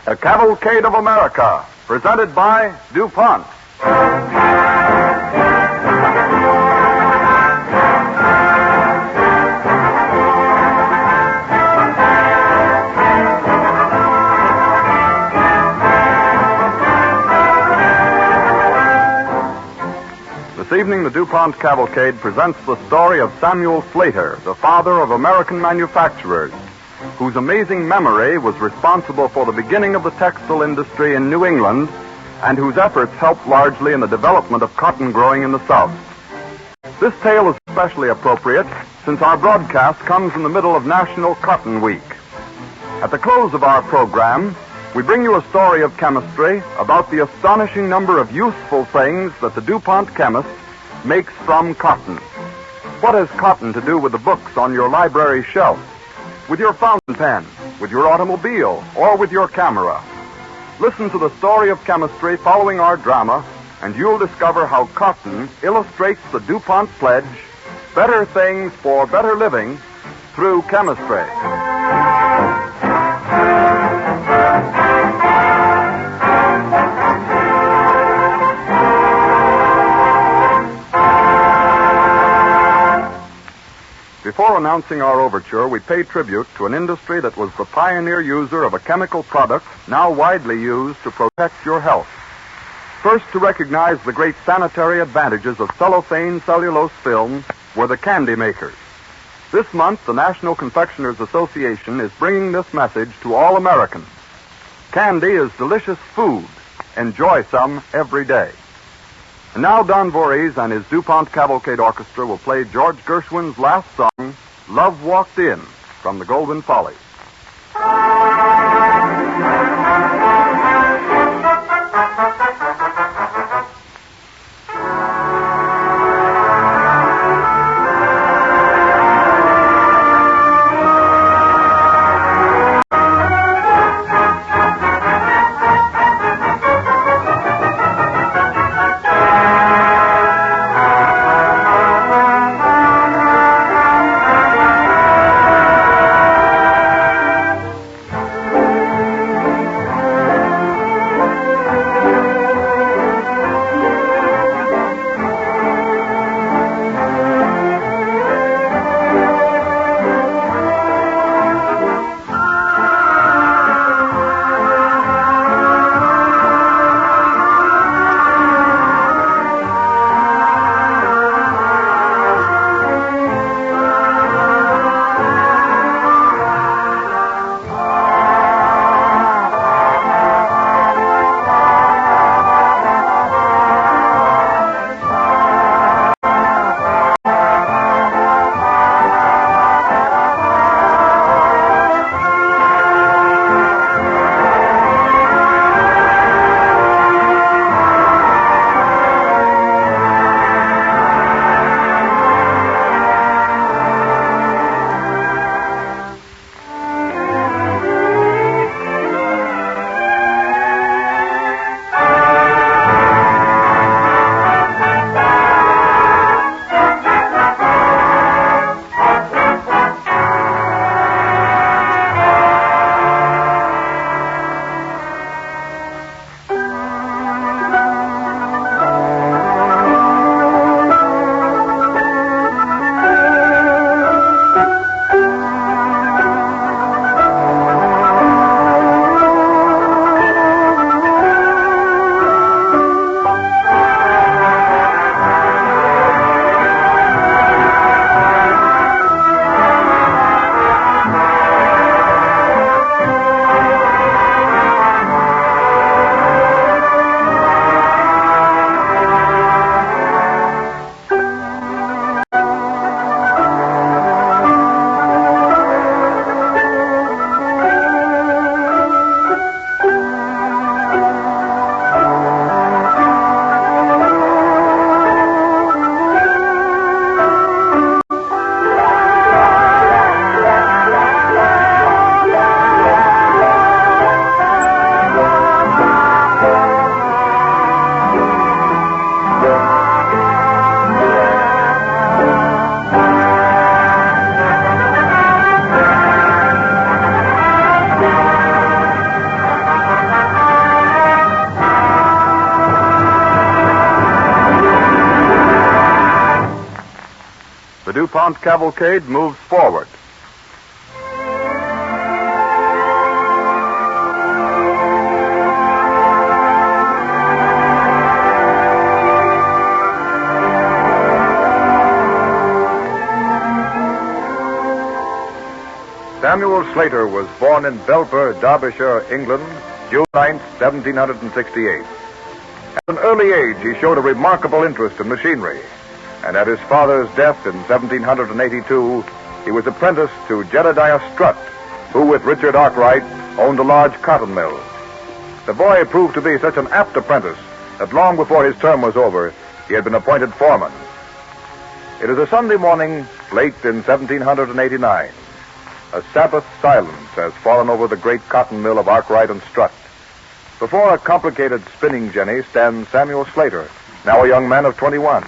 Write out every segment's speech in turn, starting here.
A Cavalcade of America, presented by DuPont. This evening, the DuPont Cavalcade presents the story of Samuel Slater, the father of American manufacturers, whose amazing memory was responsible for the beginning of the textile industry in New England and whose efforts helped largely in the development of cotton growing in the South. This tale is especially appropriate since our broadcast comes in the middle of National Cotton Week. At the close of our program, we bring you a story of chemistry about the astonishing number of useful things that the DuPont chemist makes from cotton. What has cotton to do with the books on your library shelf, with your fountain pen, with your automobile, or with your camera? Listen to the story of chemistry following our drama, and you'll discover how cotton illustrates the DuPont pledge, better things for better living, through chemistry. Before announcing our overture, we pay tribute to an industry that was the pioneer user of a chemical product now widely used to protect your health. First to recognize the great sanitary advantages of cellophane cellulose film were the candy makers. This month, the National Confectioners Association is bringing this message to all Americans. Candy is delicious food. Enjoy some every day. And now Don Voorhees and his DuPont Cavalcade Orchestra will play George Gershwin's last song, Love Walked In, from the Golden Follies. DuPont cavalcade moves forward. Samuel Slater was born in Belper, Derbyshire, England, June 9, 1768. At an early age, he showed a remarkable interest in machinery, and at his father's death in 1782, he was apprenticed to Jedediah Strutt, who, with Richard Arkwright, owned a large cotton mill. The boy proved to be such an apt apprentice that long before his term was over, he had been appointed foreman. It is a Sunday morning, late in 1789. A Sabbath silence has fallen over the great cotton mill of Arkwright and Strutt. Before a complicated spinning jenny stands Samuel Slater, now a young man of 21.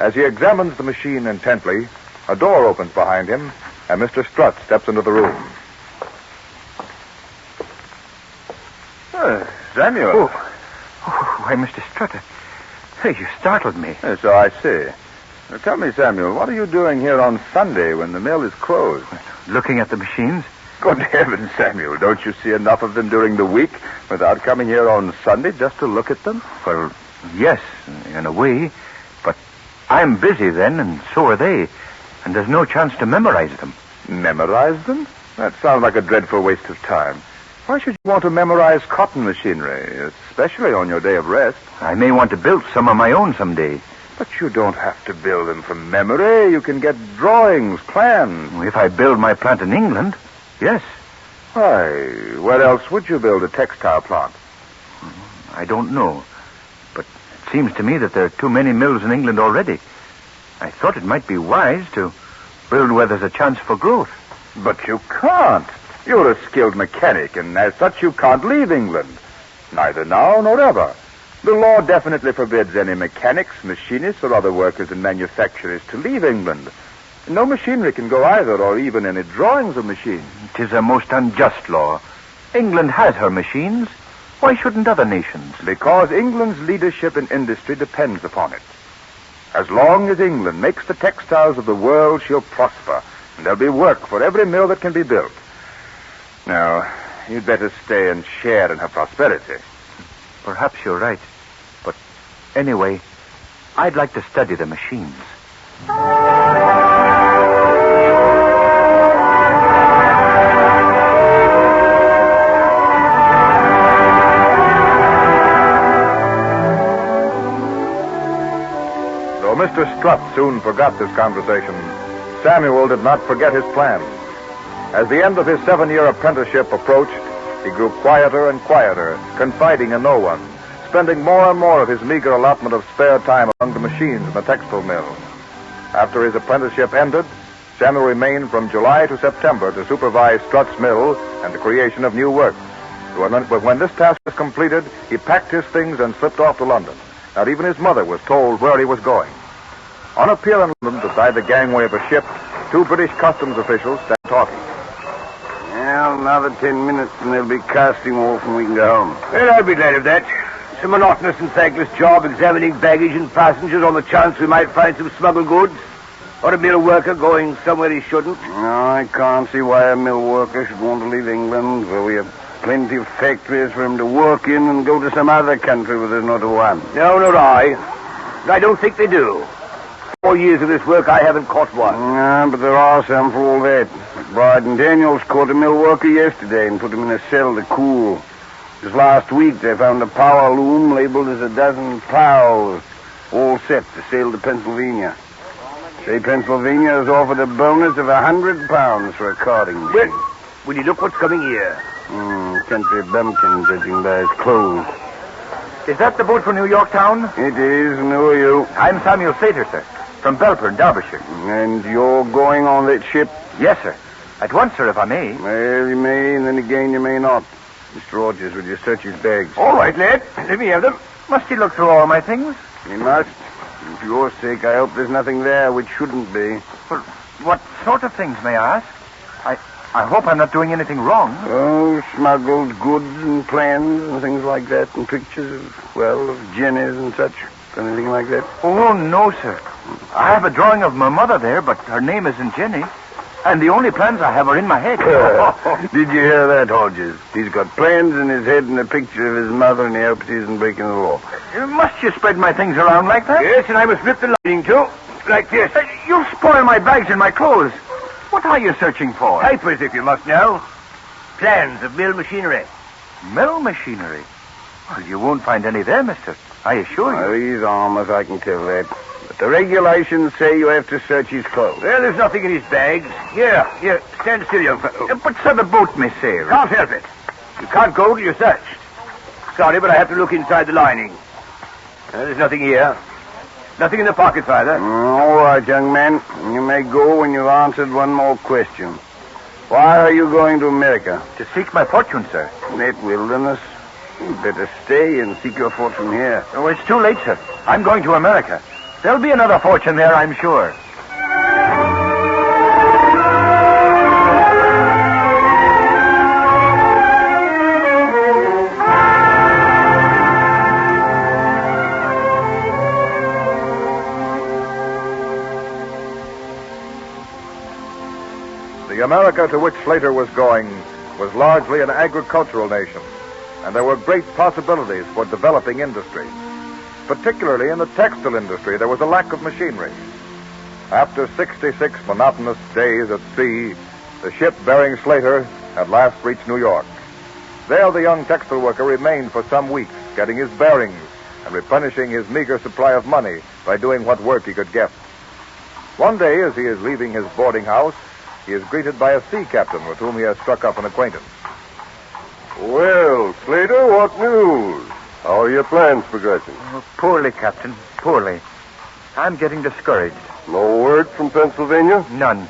As he examines the machine intently, a door opens behind him, and Mr. Strutt steps into the room. Samuel. Why, Mr. Strutt, you startled me. So I see. Now, tell me, Samuel, what are you doing here on Sunday when the mill is closed? Looking at the machines? Good heavens, Samuel, don't you see enough of them during the week without coming here on Sunday just to look at them? Well, yes, in a way. But I'm busy then, and so are they. And there's no chance to memorize them. Memorize them? That sounds like a dreadful waste of time. Why should you want to memorize cotton machinery, especially on your day of rest? I may want to build some of my own someday. But you don't have to build them from memory. You can get drawings, plans. If I build my plant in England, yes. Why, where else would you build a textile plant? I don't know. But it seems to me that there are too many mills in England already. I thought it might be wise to build where there's a chance for growth. But you can't. You're a skilled mechanic, and as such you can't leave England. Neither now nor ever. The law definitely forbids any mechanics, machinists, or other workers in manufactories to leave England. No machinery can go either, or even any drawings of machines. It is a most unjust law. England has her machines. Why shouldn't other nations? Because England's leadership in industry depends upon it. As long as England makes the textiles of the world, she'll prosper, and there'll be work for every mill that can be built. Now, you'd better stay and share in her prosperity. Perhaps you're right. But anyway, I'd like to study the machines. Though Mr. Strutt soon forgot this conversation, Samuel did not forget his plan. As the end of his 7-year apprenticeship approached, he grew quieter and quieter, confiding in no one, spending more and more of his meager allotment of spare time among the machines in the textile mill. After his apprenticeship ended, Samuel remained from July to September to supervise Strutt's mill and the creation of new works. But when this task was completed, he packed his things and slipped off to London. Not even his mother was told where he was going. On a pier in London, beside the gangway of a ship, 2 British customs officials stand talking. Well, another 10 minutes and they'll be casting off and we can go home. Well, I'll be glad of that. It's a monotonous and thankless job examining baggage and passengers on the chance we might find some smuggled goods. Or a mill worker going somewhere he shouldn't. No, I can't see why a mill worker should want to leave England, where we have plenty of factories for him to work in, and go to some other country where there's not one. No, nor I. I don't think they do. 4 years of this work, I haven't caught one. Yeah, but there are some for all that. McBride and Daniels caught a mill worker yesterday and put him in a cell to cool. Just last week, they found a power loom labeled as 12 plows, all set to sail to Pennsylvania. Say, Pennsylvania has offered a bonus of £100 for a carding machine. Well, will you look what's coming here? Country bumpkin, judging by his clothes. Is that the boat for New York town? It is, and who are you? I'm Samuel Slater, sir, from Belper in Derbyshire. And you're going on that ship? Yes, sir. At once, sir, if I may. Well, you may, and then again you may not. Mr. Rogers, would you search his bags? All right, lad. Let me have them. Must he look through all my things? He must. And for your sake, I hope there's nothing there which shouldn't be. Well, what sort of things, may I ask? I hope I'm not doing anything wrong. Oh, smuggled goods and plans and things like that, and pictures of jennies and such. Anything like that? Oh, no, sir. I have a drawing of my mother there, but her name isn't Jenny. And the only plans I have are in my head. Did you hear that, Hodges? He's got plans in his head and a picture of his mother, and he hopes he isn't breaking the law. Must you spread my things around like that? Yes, and I must flip the lining, too. Like this. You'll spoil my bags and my clothes. What are you searching for? Papers, if you must know. Plans of mill machinery. Mill machinery? Well, you won't find any there, mister. I assure Well, you. he's harmless, I can tell that. But the regulations say you have to search his clothes. Well, there's nothing in his bags. Here, stand still, young fellow. But, sir, the boat may sail. Can't help it. You can't go till you're searched. Sorry, but I have to look inside the lining. There's nothing here. Nothing in the pockets either. All right, young man. You may go when you've answered one more question. Why are you going to America? To seek my fortune, sir. That wilderness. You'd better stay and seek your fortune here. Oh, it's too late, sir. I'm going to America. There'll be another fortune there, I'm sure. The America to which Slater was going was largely an agricultural nation, and there were great possibilities for developing industry. Particularly in the textile industry, there was a lack of machinery. After 66 monotonous days at sea, the ship bearing Slater at last reached New York. There, the young textile worker remained for some weeks, getting his bearings and replenishing his meager supply of money by doing what work he could get. One day, as he is leaving his boarding house, he is greeted by a sea captain with whom he has struck up an acquaintance. Well, Slater, what news? How are your plans progressing? Oh, poorly, Captain. Poorly. I'm getting discouraged. No word from Pennsylvania? None.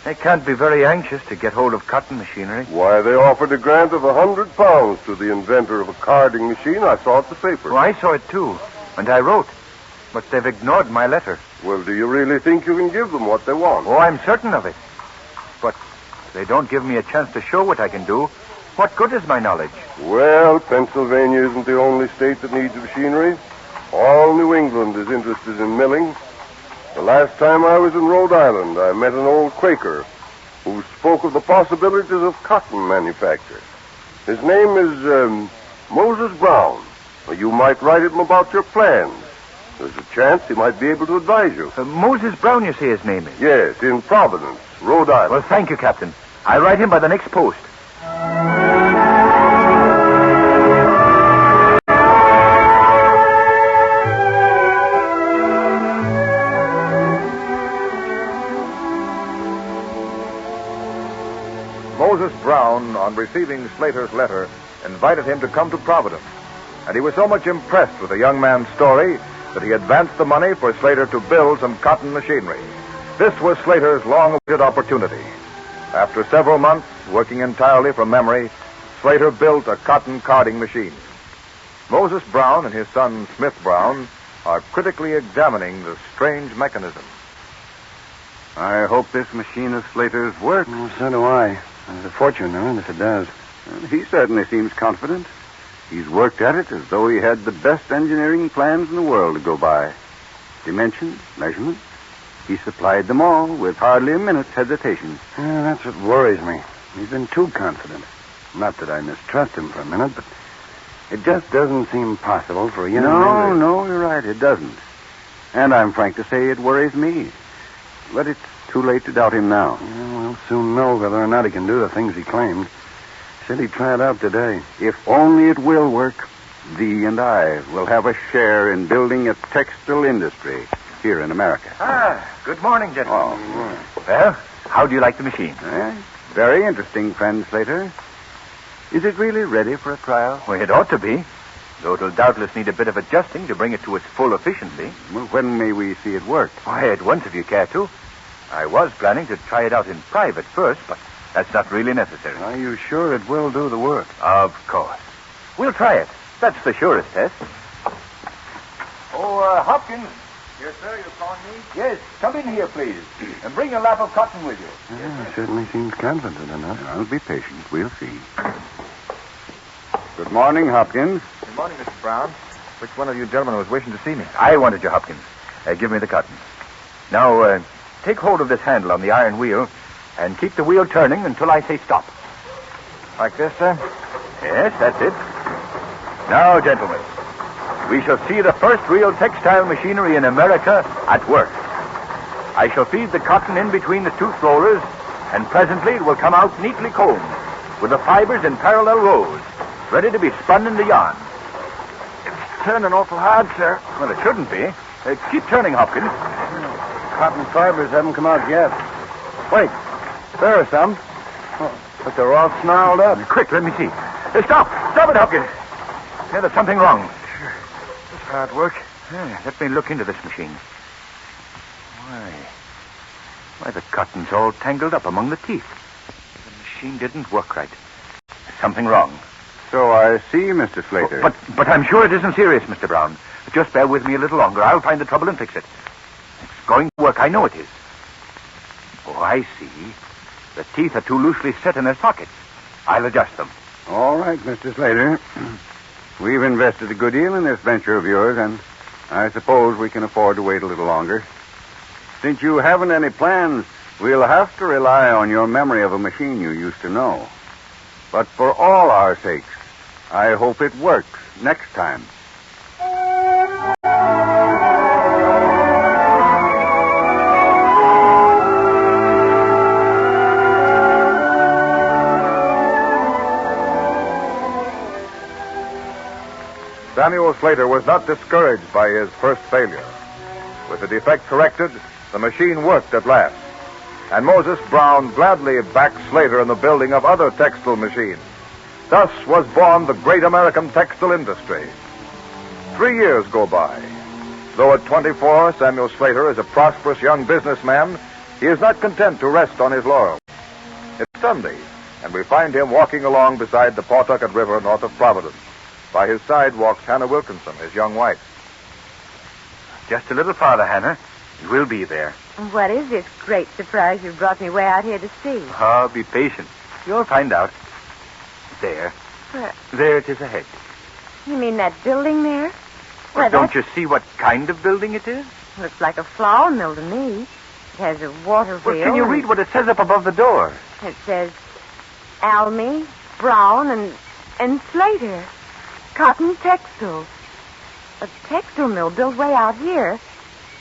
They can't be very anxious to get hold of cotton machinery. Why, they offered a grant of £100 to the inventor of a carding machine. I saw it in the paper. Oh, I saw it, too. And I wrote. But they've ignored my letter. Well, do you really think you can give them what they want? Oh, I'm certain of it. But if they don't give me a chance to show what I can do, what good is my knowledge? Well, Pennsylvania isn't the only state that needs machinery. All New England is interested in milling. The last time I was in Rhode Island, I met an old Quaker who spoke of the possibilities of cotton manufacture. His name is Moses Brown. You might write him about your plans. There's a chance he might be able to advise you. Moses Brown, you say his name is? Yes, in Providence, Rhode Island. Well, thank you, Captain. I'll write him by the next post. Moses Brown, on receiving Slater's letter, invited him to come to Providence. And he was so much impressed with the young man's story that he advanced the money for Slater to build some cotton machinery. This was Slater's long-awaited opportunity. After several months, working entirely from memory, Slater built a cotton carding machine. Moses Brown and his son Smith Brown are critically examining the strange mechanism. I hope this machine of Slater's works. Well, so do I. There's a fortune in it if it does. He certainly seems confident. He's worked at it as though he had the best engineering plans in the world to go by. Dimensions, measurements. He supplied them all with hardly a minute's hesitation. Yeah, that's what worries me. He's been too confident. Not that I mistrust him for a minute, but it just doesn't seem possible for a young man. No, you're right. It doesn't. And I'm frank to say it worries me. But it's too late to doubt him now. Yeah, we'll soon know whether or not he can do the things he claimed. Said he'd try it out today. If only it will work, thee and I will have a share in building a textile industry here in America. Good morning, gentlemen. Oh, Well, how do you like the machine? very interesting, friend Slater. Is it really ready for a trial? Well, it ought to be, though it'll doubtless need a bit of adjusting to bring it to its full efficiency. Well, when may we see it work? Why, at once if you care to. I was planning to try it out in private first, but that's not really necessary. Are you sure it will do the work? Of course. We'll try it. That's the surest test. Oh, Hopkins. Yes, sir, you're calling me? Yes, come in here, please. And bring a lap of cotton with you. Yeah, certainly seems confident enough. I'll be patient. We'll see. Good morning, Hopkins. Good morning, Mr. Brown. Which one of you gentlemen was wishing to see me? I wanted you, Hopkins. Give me the cotton. Now, take hold of this handle on the iron wheel and keep the wheel turning until I say stop. Like this, sir? Yes, that's it. Now, gentlemen, we shall see the first real textile machinery in America at work. I shall feed the cotton in between the tooth rollers, and presently it will come out neatly combed, with the fibers in parallel rows, ready to be spun into yarn. It's turning awful hard, sir. Well, it shouldn't be. Keep turning, Hopkins. Cotton fibers haven't come out yet. Wait. There are some. Oh, but they're all snarled up. Quick, let me see. Stop! Stop it, Hopkins! Yeah, there's something wrong. It's hard work. Let me look into this machine. Why, the cotton's all tangled up among the teeth. The machine didn't work right. There's something wrong. So I see, Mr. Slater. But I'm sure it isn't serious, Mr. Brown. Just bear with me a little longer. I'll find the trouble and fix it. It's going to work. I know it is. Oh, I see. The teeth are too loosely set in their sockets. I'll adjust them. All right, Mr. Slater. We've invested a good deal in this venture of yours, and I suppose we can afford to wait a little longer. Since you haven't any plans, we'll have to rely on your memory of a machine you used to know. But for all our sakes, I hope it works next time. Samuel Slater was not discouraged by his first failure. With the defect corrected, the machine worked at last. And Moses Brown gladly backed Slater in the building of other textile machines. Thus was born the great American textile industry. 3 years go by. Though at 24, Samuel Slater is a prosperous young businessman, he is not content to rest on his laurels. It's Sunday, and we find him walking along beside the Pawtucket River north of Providence. By his side walks Hannah Wilkinson, his young wife. Just a little farther, Hannah, and we'll be there. What is this great surprise you brought me way out here to see? Oh, be patient. You'll find out. There. Where? There it is ahead. You mean that building there? Why, Don't you see what kind of building it is? Looks like a flour mill to me. It has a water wheel. Well, can you read what it says up above the door? It says Almy, Brown, and Slater. Cotton textiles. A textile mill built way out here.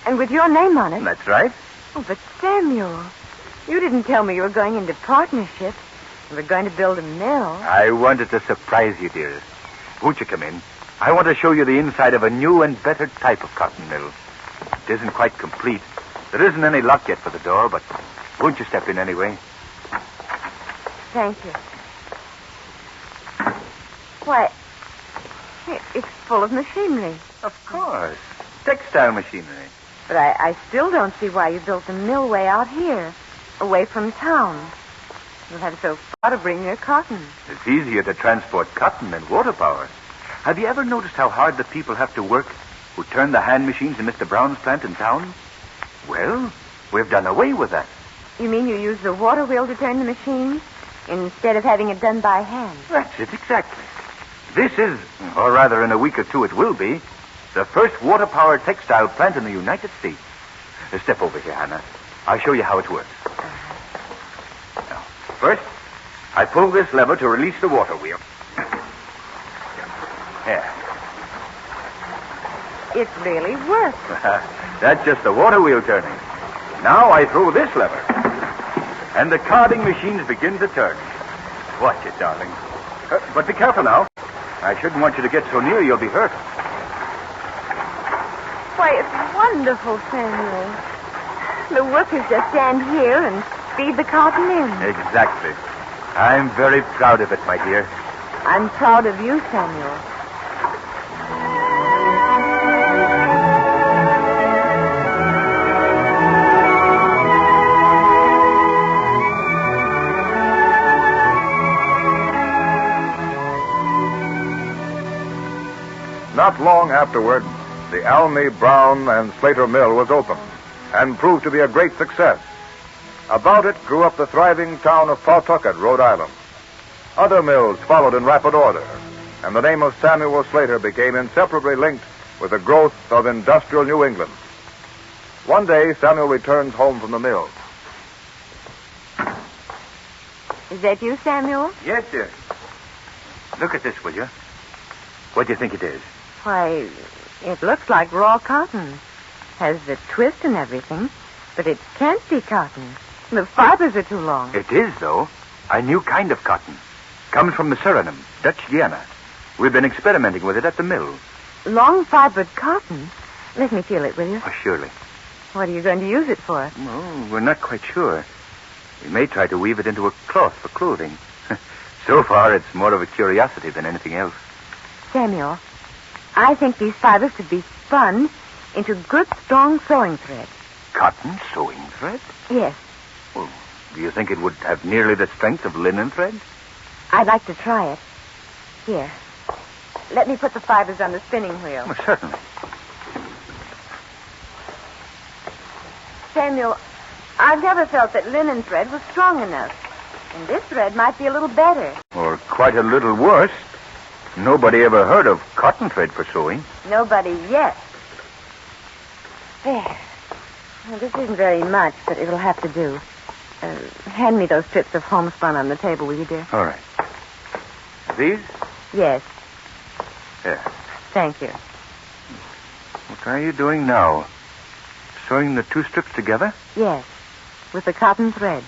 And with your name on it. That's right. Oh, but Samuel, you didn't tell me you were going into partnership. You were going to build a mill. I wanted to surprise you, dearest. Won't you come in? I want to show you the inside of a new and better type of cotton mill. It isn't quite complete. There isn't any lock yet for the door, but won't you step in anyway? Thank you. Why, it's full of machinery. Of course. Textile machinery. But I still don't see why you built the mill way out here, away from town. You'll have so far to bring your cotton. It's easier to transport cotton than water power. Have you ever noticed how hard the people have to work who turn the hand machines in Mr. Brown's plant in town? Well, we've done away with that. You mean you use the water wheel to turn the machine instead of having it done by hand? That's it, exactly. This is, or rather in a week or two it will be, the first water-powered textile plant in the United States. Step over here, Hannah. I'll show you how it works. Now, first, I pull this lever to release the water wheel. There. It really works. That's just the water wheel turning. Now I throw this lever, and the carding machines begin to turn. Watch it, darling. But be careful now. I shouldn't want you to get so near, you'll be hurt. Why, it's wonderful, Samuel. The workers just stand here and feed the cotton in. Exactly. I'm very proud of it, my dear. I'm proud of you, Samuel. Not long afterward, the Almy, Brown, and Slater mill was opened and proved to be a great success. About it grew up the thriving town of Pawtucket, Rhode Island. Other mills followed in rapid order, and the name of Samuel Slater became inseparably linked with the growth of industrial New England. One day, Samuel returns home from the mill. Is that you, Samuel? Yes, dear. Look at this, will you? What do you think it is? Why, it looks like raw cotton. Has the twist and everything, but it can't be cotton. The fibers are too long. It is, though. A new kind of cotton. Comes from the Suriname, Dutch Guiana. We've been experimenting with it at the mill. Long-fibered cotton? Let me feel it, will you? Oh, surely. What are you going to use it for? Well, we're not quite sure. We may try to weave it into a cloth for clothing. So far, it's more of a curiosity than anything else. Samuel, I think these fibers could be spun into good, strong sewing thread. Cotton sewing thread? Yes. Well, do you think it would have nearly the strength of linen thread? I'd like to try it. Here. Let me put the fibers on the spinning wheel. Well, certainly. Samuel, I've never felt that linen thread was strong enough. And this thread might be a little better. Or quite a little worse. Nobody ever heard of cotton thread for sewing. Nobody yet. There. Well, this isn't very much, but it'll have to do. Hand me those strips of homespun on the table, will you, dear? All right. These? Yes. There. Thank you. What are you doing now? Sewing the two strips together? Yes. With the cotton thread.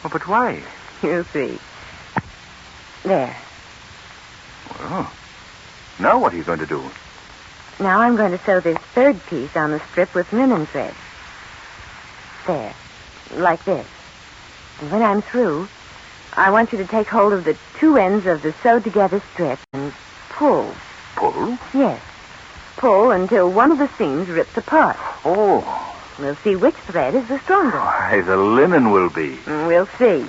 Oh, but why? You'll see. There. Well, now what are you going to do? Now I'm going to sew this third piece on the strip with linen thread. There. Like this. And when I'm through, I want you to take hold of the two ends of the sewed-together strip and pull. Pull? Yes. Pull until one of the seams rips apart. Oh. We'll see which thread is the stronger. Why, the linen will be. We'll see.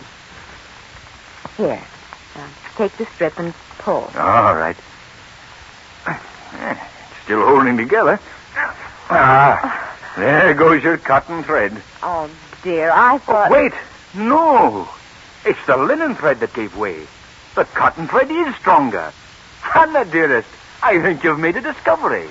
Here. Now, take the strip and pull. All right. Still holding together. Ah, there goes your cotton thread. Oh, dear, I thought... Oh, wait. No. It's the linen thread that gave way. The cotton thread is stronger. Hannah, dearest, I think you've made a discovery.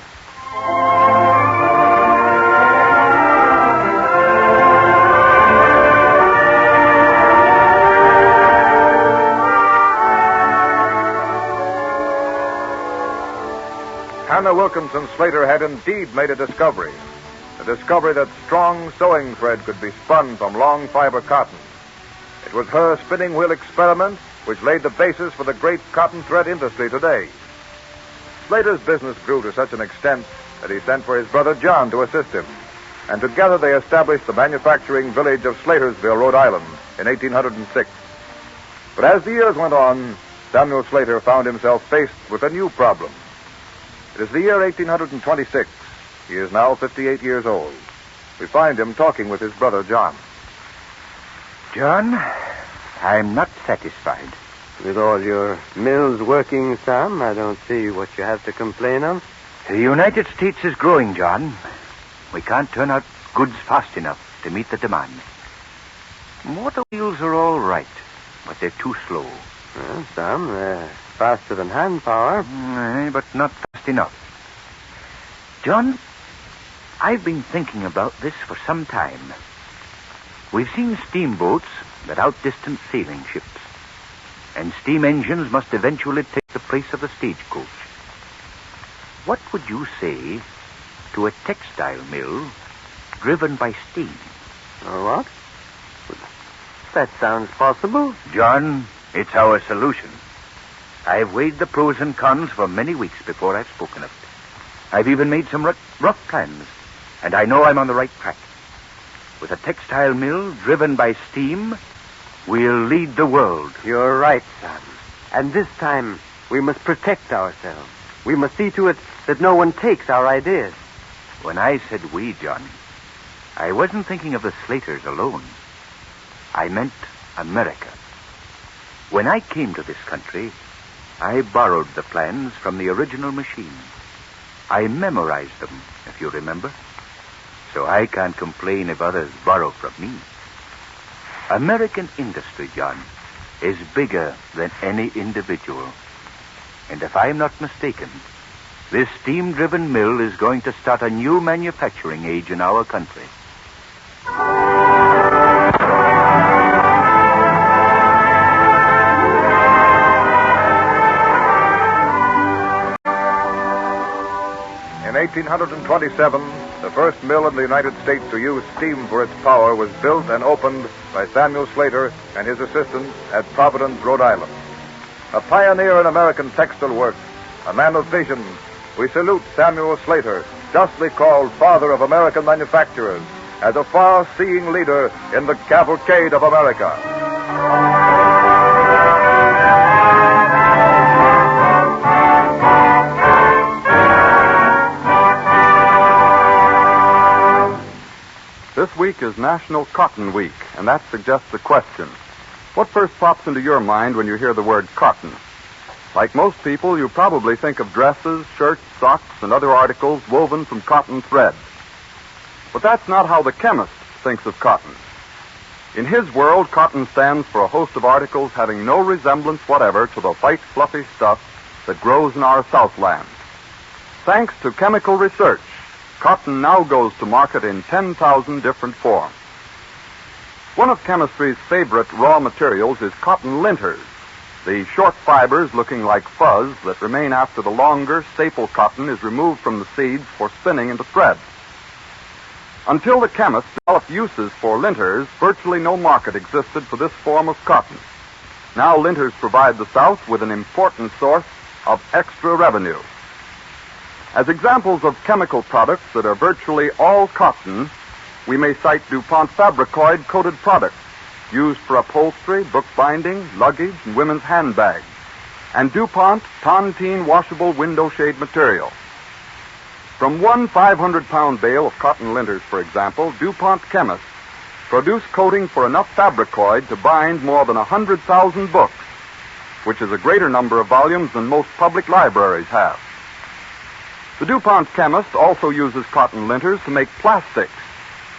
Hannah Wilkinson Slater had indeed made a discovery that strong sewing thread could be spun from long fiber cotton. It was her spinning wheel experiment which laid the basis for the great cotton thread industry today. Slater's business grew to such an extent that he sent for his brother John to assist him, and together they established the manufacturing village of Slatersville, Rhode Island, in 1806. But as the years went on, Samuel Slater found himself faced with a new problem. It is the year 1826. He is now 58 years old. We find him talking with his brother, John. John, I'm not satisfied. With all your mills working, Sam, I don't see what you have to complain of. The United States is growing, John. We can't turn out goods fast enough to meet the demand. Motor wheels are all right, but they're too slow. Well, Sam, they're faster than hand power. But not fast enough. John, I've been thinking about this for some time. We've seen steamboats that outdistance sailing ships. And steam engines must eventually take the place of the stagecoach. What would you say to a textile mill driven by steam? What? That sounds possible. John, it's our solution. I've weighed the pros and cons for many weeks before I've spoken of it. I've even made some rough plans, and I know I'm on the right track. With a textile mill driven by steam, we'll lead the world. You're right, Sam. And this time, we must protect ourselves. We must see to it that no one takes our ideas. When I said we, John, I wasn't thinking of the Slaters alone. I meant America. When I came to this country, I borrowed the plans from the original machine. I memorized them, if you remember. So I can't complain if others borrow from me. American industry, John, is bigger than any individual. And if I'm not mistaken, this steam-driven mill is going to start a new manufacturing age in our country. In 1827, the first mill in the United States to use steam for its power was built and opened by Samuel Slater and his assistants at Providence, Rhode Island. A pioneer in American textile work, a man of vision, we salute Samuel Slater, justly called father of American manufacturers, as a far-seeing leader in the cavalcade of America. This week is National Cotton Week, and that suggests a question. What first pops into your mind when you hear the word cotton? Like most people, you probably think of dresses, shirts, socks, and other articles woven from cotton thread. But that's not how the chemist thinks of cotton. In his world, cotton stands for a host of articles having no resemblance whatever to the white, fluffy stuff that grows in our Southland. Thanks to chemical research, cotton now goes to market in 10,000 different forms. One of chemistry's favorite raw materials is cotton linters, the short fibers looking like fuzz that remain after the longer, staple cotton is removed from the seeds for spinning into thread. Until the chemists developed uses for linters, virtually no market existed for this form of cotton. Now linters provide the South with an important source of extra revenue. As examples of chemical products that are virtually all cotton, we may cite DuPont Fabricoid-coated products used for upholstery, bookbinding, luggage, and women's handbags, and DuPont Tontine washable window shade material. From one 500-pound bale of cotton linters, for example, DuPont chemists produce coating for enough Fabricoid to bind more than 100,000 books, which is a greater number of volumes than most public libraries have. The DuPont chemist also uses cotton linters to make plastics,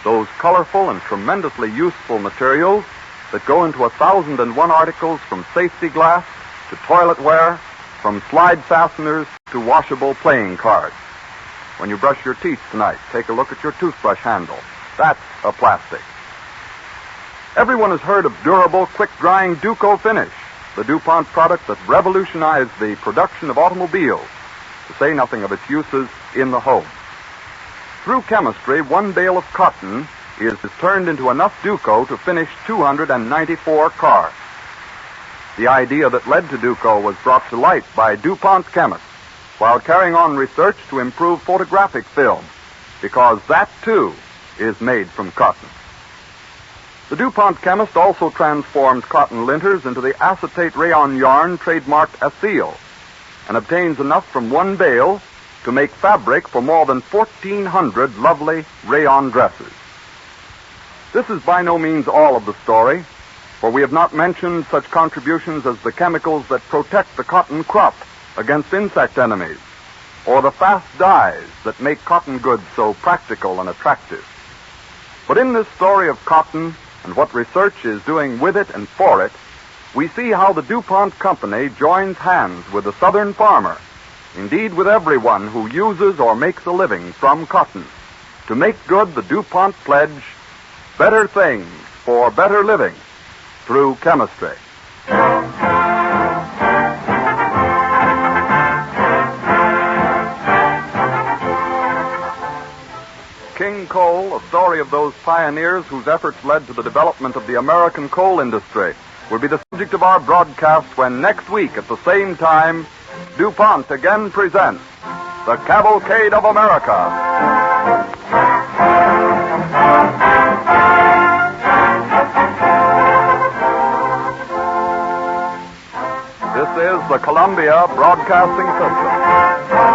those colorful and tremendously useful materials that go into 1,001 articles from safety glass to toiletware, from slide fasteners to washable playing cards. When you brush your teeth tonight, take a look at your toothbrush handle. That's a plastic. Everyone has heard of durable, quick-drying Duco Finish, the DuPont product that revolutionized the production of automobiles, to say nothing of its uses in the home. Through chemistry, one bale of cotton is turned into enough Duco to finish 294 cars. The idea that led to Duco was brought to light by DuPont chemists while carrying on research to improve photographic film, because that, too, is made from cotton. The DuPont chemist also transformed cotton linters into the acetate rayon yarn trademarked Aceal, and obtains enough from one bale to make fabric for more than 1,400 lovely rayon dresses. This is by no means all of the story, for we have not mentioned such contributions as the chemicals that protect the cotton crop against insect enemies, or the fast dyes that make cotton goods so practical and attractive. But in this story of cotton and what research is doing with it and for it, we see how the DuPont Company joins hands with the Southern farmer, indeed with everyone who uses or makes a living from cotton, to make good the DuPont pledge, better things for better living through chemistry. King Coal, a story of those pioneers whose efforts led to the development of the American coal industry, will be the subject of our broadcast when next week at the same time, DuPont again presents The Cavalcade of America. This is the Columbia Broadcasting System.